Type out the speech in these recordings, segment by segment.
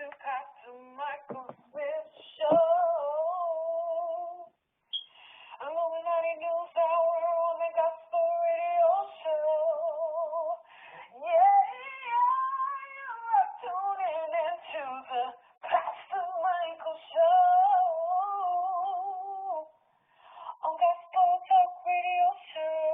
Duke-Hot to Michael Smith show. I'm Illuminati News Hour on the Gospel Radio Show. Yeah, you're tuning into the Pastor Michael Show on Gospel Talk Radio Show.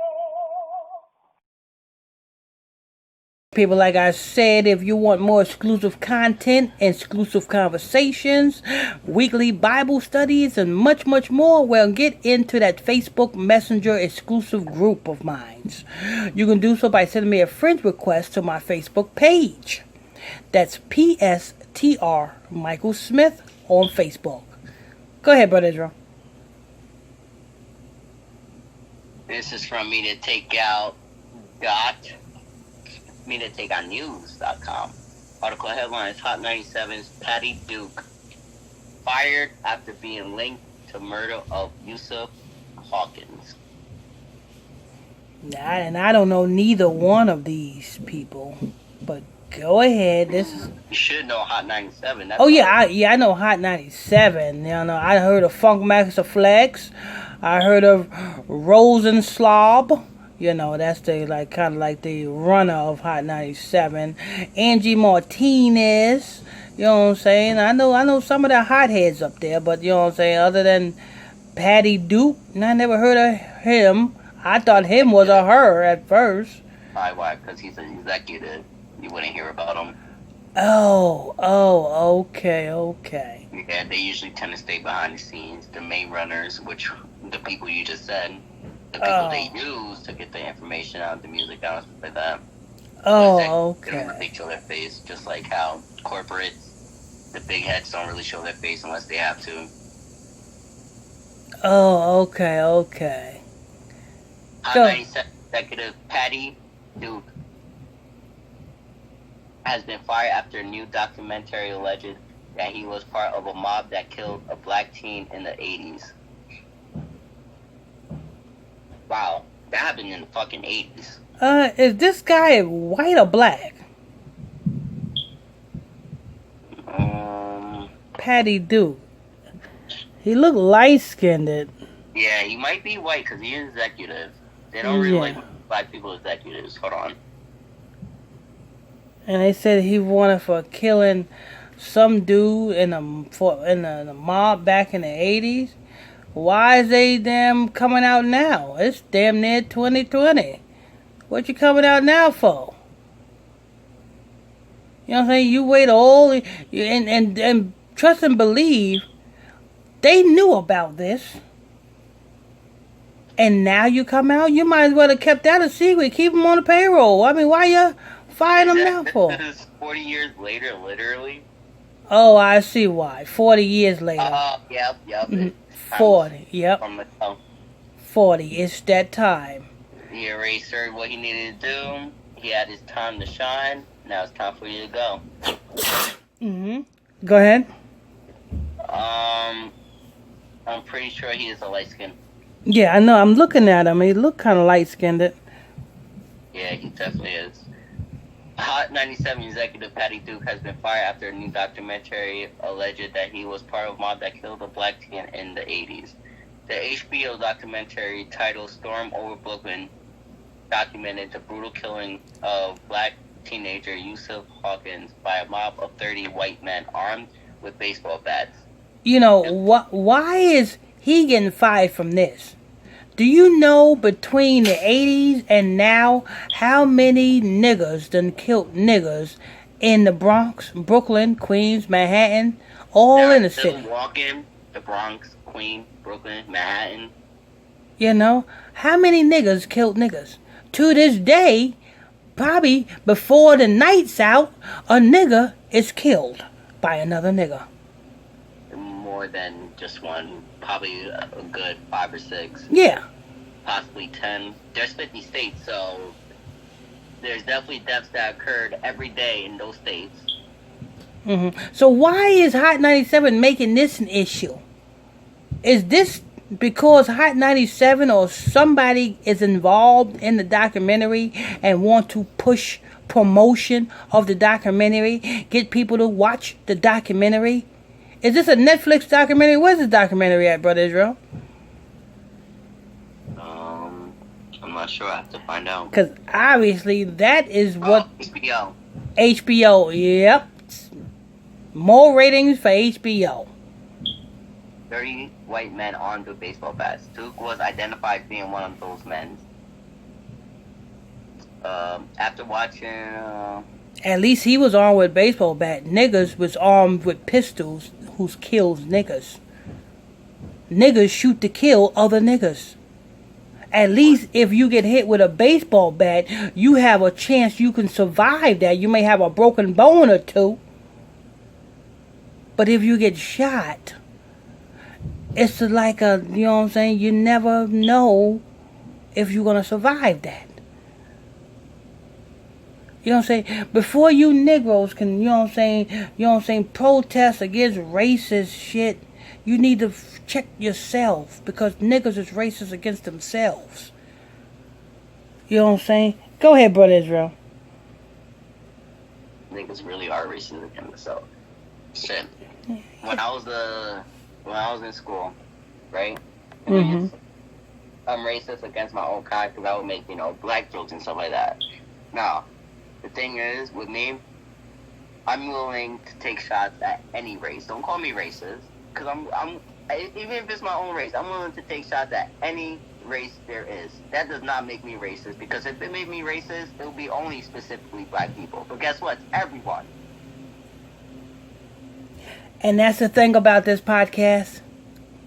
People, like I said, if you want more exclusive content, exclusive conversations, weekly Bible studies, and much, much more, well, get into that Facebook Messenger exclusive group of mine. You can do so by sending me a friend request to my Facebook page. That's PSTR Michael Smith on Facebook. Go ahead, Brother Israel. This is from me to take out news.com. Article headlines: Hot 97's Paddy Duke fired after being linked to murder of Yusuf Hawkins. And I don't know neither one of these people, but go ahead. This is. You should know Hot 97. That's I know Hot 97. You know, I heard of Funk Master Flex. I heard of Rosenslob. You know, that's the kind of like the runner of Hot 97. Angie Martinez. You know what I'm saying? I know some of the hotheads up there, but you know what I'm saying? Other than Paddy Duke, I never heard of him. I thought him was a her at first. Why? Because he's an executive. You wouldn't hear about him. Oh, okay. Yeah, they usually tend to stay behind the scenes. The main runners, which the people you just said, the people they use to get the information out, the music out, stuff like that. Okay. They don't really show their face, just like how corporates, the big heads don't really show their face unless they have to. Okay. Hot 97 executive Paddy Duke has been fired after a new documentary alleged that he was part of a mob that killed a black teen in the 80s. Wow, that happened in the fucking 80s. Is this guy white or black? Paddy Duke. He looked light-skinned. Yeah, he might be white because he's an executive. They don't really like black people executives. Hold on. And they said he wanted for killing some dude in a mob back in the 80s. Why is they damn coming out now? It's damn near 2020. What you coming out now for? You know what I'm saying? You wait all and trust and believe they knew about this. And now you come out, you might as well have kept that a secret. Keep them on the payroll. I mean, why you firing them now for? This is 40 years later, literally. Oh, I see why. 40 years later. Yep. 40, yep. 40, it's that time. He already served what he needed to do. He had his time to shine. Now it's time for you to go. Go ahead. I'm pretty sure he is a light skin. Yeah, I know. I'm looking at him. He look kind of light-skinned. Yeah, he definitely is. Hot 97 executive Paddy Duke has been fired after a new documentary alleged that he was part of a mob that killed a black teen in the 80s. The HBO documentary titled Storm Over Brooklyn documented the brutal killing of black teenager Yusuf Hawkins by a mob of 30 white men armed with baseball bats. You know, why is he getting fired from this? Do you know between the 80s and now how many niggas done killed niggas in the Bronx, Brooklyn, Queens, Manhattan, all in the city? Walking the Bronx, Queens, Brooklyn, Manhattan. You know, how many niggas killed niggas? To this day, probably before the night's out, a nigga is killed by another nigga. More than just one. Probably a good 5 or 6. Yeah. Possibly 10. There's 50 states, so there's definitely deaths that occurred every day in those states. So why is Hot 97 making this an issue? Is this because Hot 97 or somebody is involved in the documentary and want to push promotion of the documentary, get people to watch the documentary. Is this a Netflix documentary? Where's the documentary at, Brother Israel? I'm not sure. I have to find out. Because obviously that is what... HBO. HBO, yep. More ratings for HBO. 30 white men armed with baseball bats. Duke was identified as being one of those men. After watching... At least he was armed with baseball bat. Niggas was armed with pistols who kills niggas. Niggas shoot to kill other niggas. At least if you get hit with a baseball bat, you have a chance you can survive that. You may have a broken bone or two. But if you get shot, it's like a, you know what I'm saying, you never know if you're going to survive that. You know what I'm saying? Before you Negroes can, protest against racist shit, you need to check yourself, because niggas is racist against themselves. You know what I'm saying? Go ahead, Brother Israel. Niggas really are racist against themselves. Shit. When I was in school, right? Mm-hmm. I'm racist against my own kind because I would make, black jokes and stuff like that. Now, the thing is, with me, I'm willing to take shots at any race. Don't call me racist, because even if it's my own race, I'm willing to take shots at any race there is. That does not make me racist, because if it made me racist, it would be only specifically black people. But guess what? It's everyone. And that's the thing about this podcast.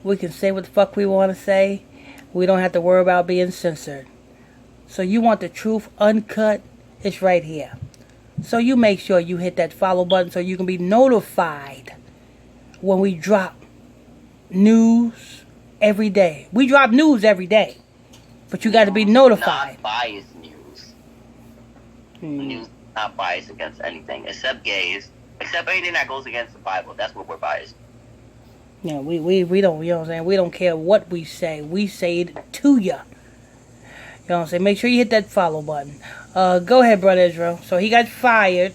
We can say what the fuck we want to say. We don't have to worry about being censored. So you want the truth uncut? It's right here. So you make sure you hit that follow button so you can be notified when we drop news every day. We drop news every day, but you got to be notified. Not biased news. News not biased against anything except gays, except anything that goes against the Bible. That's what we're biased. Yeah, we don't, you know what I'm saying? We don't care what we say. We say it to you. You know what I'm saying? Make sure you hit that follow button. Go ahead, Brother Israel. So he got fired.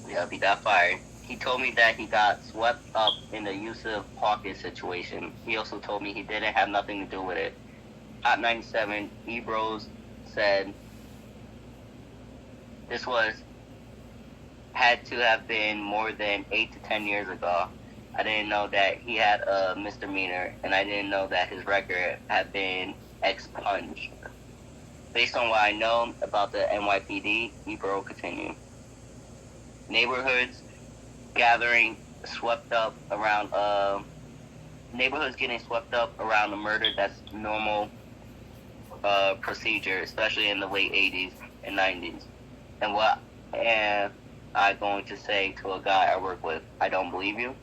Yep, he got fired. He told me that he got swept up in the Yusuf Hawkins situation. He also told me he didn't have nothing to do with it. Hot 97, Ebros said this had to have been more than 8 to 10 years ago. I didn't know that he had a misdemeanor, and I didn't know that his record had been expunged. Based on what I know about the NYPD, Ebro continued. Neighborhoods getting swept up around a murder. That's normal procedure, especially in the late 80s and 90s. And what am I going to say to a guy I work with? I don't believe you.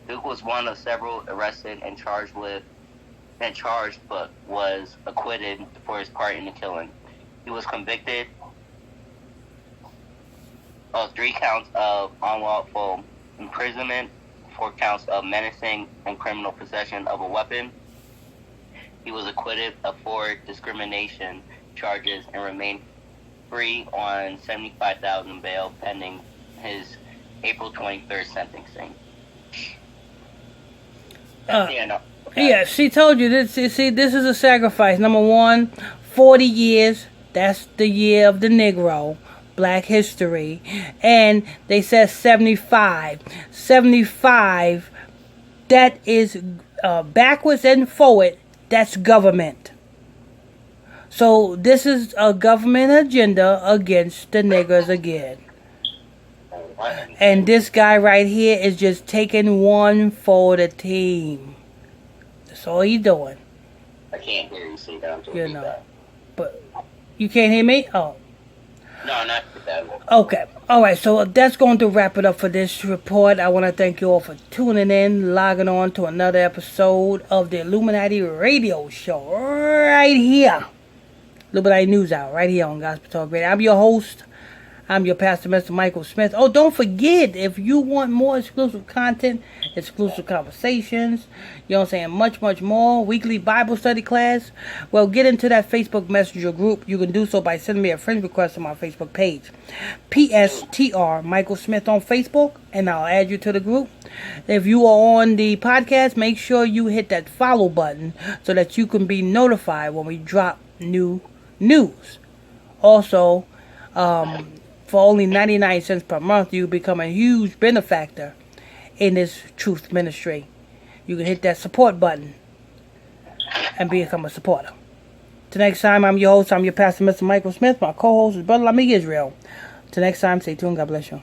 Duke was one of several arrested and charged but was acquitted for his part in the killing. He was convicted of 3 counts of unlawful imprisonment, 4 counts of menacing and criminal possession of a weapon. He was acquitted of 4 discrimination charges and remained free on $75,000 bail pending his April 23rd sentencing. Yeah, she told you this. See, this is a sacrifice. Number 1, 40 years. That's the year of the Negro, Black History, and they said 75. 75. That is backwards and forward. That's government. So this is a government agenda against the niggers again. And this guy right here is just taking one for the team. That's all he's doing. I can't hear you say that. You know, but you can't hear me? Oh. No, not that one. Okay. All right. So that's going to wrap it up for this report. I want to thank you all for tuning in, logging on to another episode of the Illuminati Radio Show right here. Illuminati News Hour right here on Gospel Talk Radio. I'm your host. I'm your pastor, Mr. Michael Smith. Oh, don't forget, if you want more exclusive content, exclusive conversations, you know what I'm saying, much, much more, weekly Bible study class, well, get into that Facebook Messenger group. You can do so by sending me a friend request on my Facebook page. PSTR Michael Smith on Facebook, and I'll add you to the group. If you are on the podcast, make sure you hit that follow button so that you can be notified when we drop new news. Also, for only 99 cents per month, you become a huge benefactor in this truth ministry. You can hit that support button and become a supporter. Till next time, I'm your host. I'm your pastor, Mr. Michael Smith. My co-host is Brother Lamig Israel. Till next time, stay tuned. God bless you.